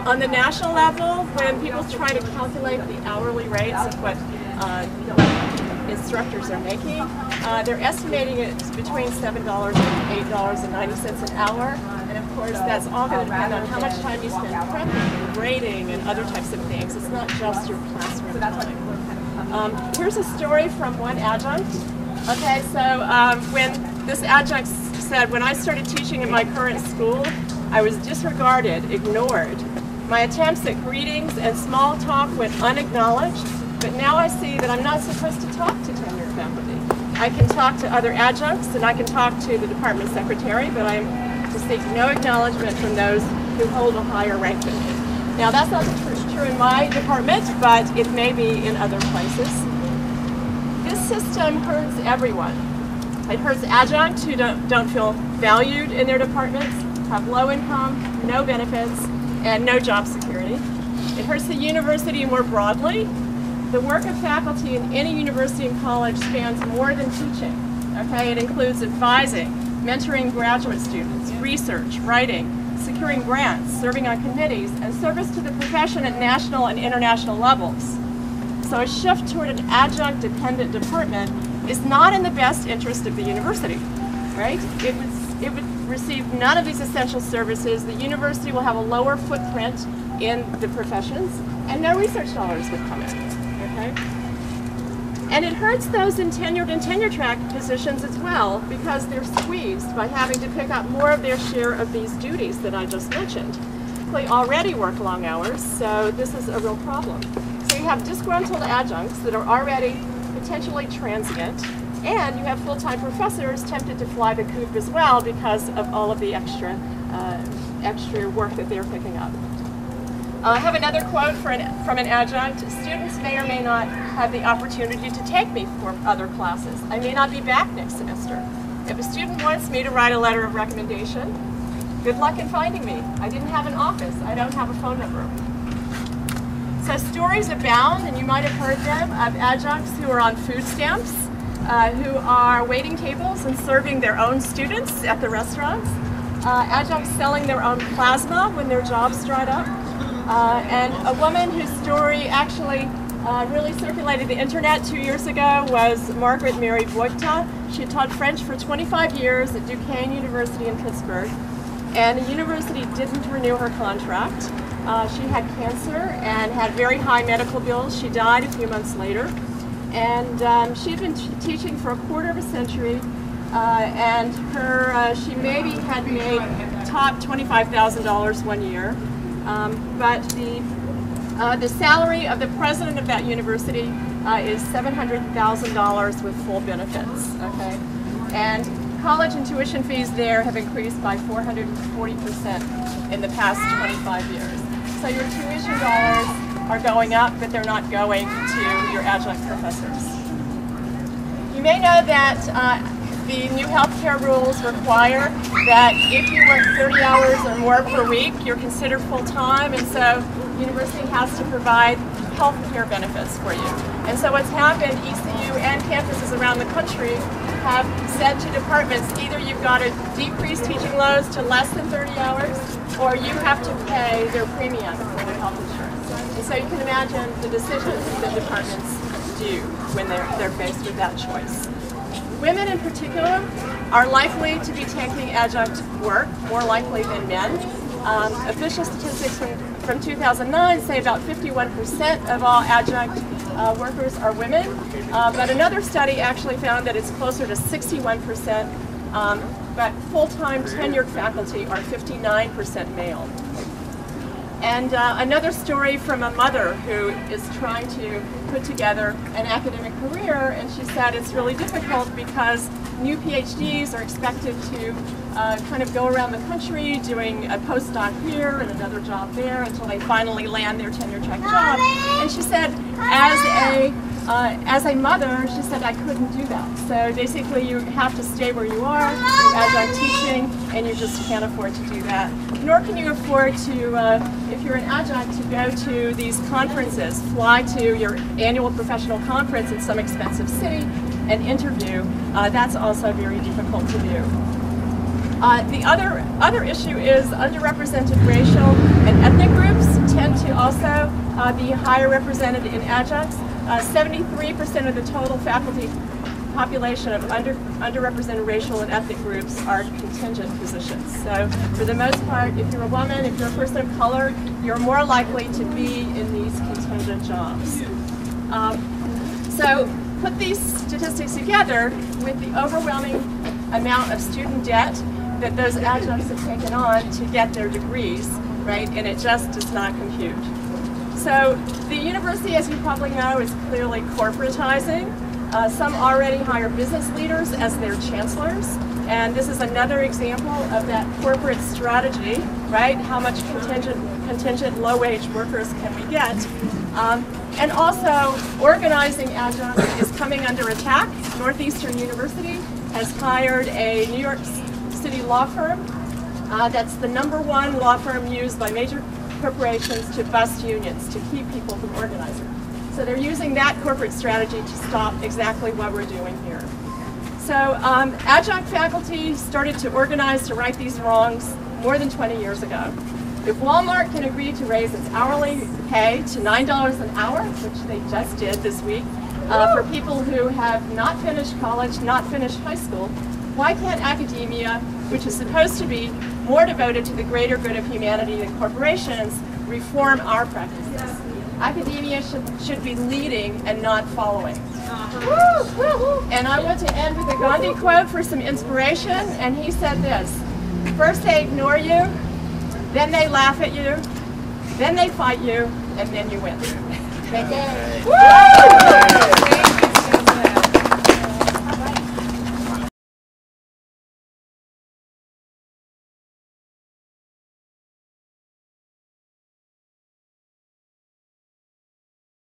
On the national level, when people try to calculate the hourly rates of what instructors are making, they're estimating it between $7 and $8.90 an hour. And of course, that's all going to depend on how much time you spend prepping and grading and other types of things. It's not just your classroom time. Here's a story from one adjunct. Okay, so when this adjunct said, when I started teaching in my current school, I was disregarded, ignored. My attempts at greetings and small talk went unacknowledged, but now I see that I'm not supposed to talk to tenured faculty. I can talk to other adjuncts and I can talk to the department secretary, but I am to seek no acknowledgement from those who hold a higher rank than me. Now that's not true in my department, but it may be in other places. This system hurts everyone. It hurts adjuncts who don't feel valued in their departments, have low income, no benefits, and no job security. It hurts the university more broadly. The work of faculty in any university and college spans more than teaching. Okay, it includes advising, mentoring graduate students, research, writing, securing grants, serving on committees, and service to the profession at national and international levels. So a shift toward an adjunct-dependent department is not in the best interest of the university, right? It would receive none of these essential services. The university will have a lower footprint in the professions, and no research dollars would come in, okay? And it hurts those in tenured and tenure-track positions as well, because they're squeezed by having to pick up more of their share of these duties that I just mentioned. They already work long hours, so this is a real problem. So you have disgruntled adjuncts that are already potentially transient, and you have full-time professors tempted to fly the coop as well because of all of the extra work that they're picking up. I have another quote from an adjunct. Students may or may not have the opportunity to take me for other classes. I may not be back next semester. If a student wants me to write a letter of recommendation, good luck in finding me. I didn't have an office. I don't have a phone number. So stories abound, and you might have heard them, of adjuncts who are on food stamps, who are waiting tables and serving their own students at the restaurants, adjuncts selling their own plasma when their jobs dried up, and a woman whose story actually really circulated the internet 2 years ago was Margaret Mary Boykta. She had taught French for 25 years at Duquesne University in Pittsburgh, and the university didn't renew her contract. She had cancer and had very high medical bills. She died a few months later. And she had been teaching for a quarter of a century, and she maybe had made top $25,000 one year. But the salary of the president of that university is $700,000 with full benefits. Okay, and college and tuition fees there have increased by 440% in the past 25 years. So your tuition dollars are going up, but they're not going to your adjunct professors. You may know that the new healthcare rules require that if you work 30 hours or more per week, you're considered full-time, and so the university has to provide health care benefits for you. And so what's happened, ECU and campuses around the country have said to departments, either you've got to decrease teaching loads to less than 30 hours, or you have to pay their premium for their health insurance. And so you can imagine the decisions that departments do when they're faced with that choice. Women in particular are likely to be taking adjunct work, more likely than men. Official statistics from 2009 say about 51% of all adjunct workers are women, but another study actually found that it's closer to 61%, but full-time tenured faculty are 59% male. And another story from a mother who is trying to put together an academic career, and she said it's really difficult because new PhDs are expected to kind of go around the country doing a postdoc here and another job there until they finally land their tenure-track job. And she said, as a mother, she said, I couldn't do that. So basically you have to stay where you are, adjunct teaching, and you just can't afford to do that. Nor can you afford to, if you're an adjunct, to go to these conferences, fly to your annual professional conference in some expensive city and interview. That's also very difficult to do. The other issue is underrepresented racial and ethnic groups to also be higher represented in adjuncts. 73% of the total faculty population of underrepresented racial and ethnic groups are contingent positions. So for the most part, if you're a woman, if you're a person of color, you're more likely to be in these contingent jobs. So put these statistics together with the overwhelming amount of student debt that those adjuncts have taken on to get their degrees, right? And it just does not compute. So the university, as you probably know, is clearly corporatizing. Some already hire business leaders as their chancellors, and this is another example of that corporate strategy, right? How much contingent low-wage workers can we get? And also, organizing adjunct is coming under attack. Northeastern University has hired a New York City law firm. That's the #1 law firm used by major corporations to bust unions, to keep people from organizing. So they're using that corporate strategy to stop exactly what we're doing here. So adjunct faculty started to organize to right these wrongs more than 20 years ago. If Walmart can agree to raise its hourly pay to $9 an hour, which they just did this week, for people who have not finished college, not finished high school, why can't academia, which is supposed to be more devoted to the greater good of humanity than corporations, reform our practices? Academia should be leading and not following. And I want to end with a Gandhi quote for some inspiration, and he said this: first they ignore you, then they laugh at you, then they fight you, and then you win. Thank you.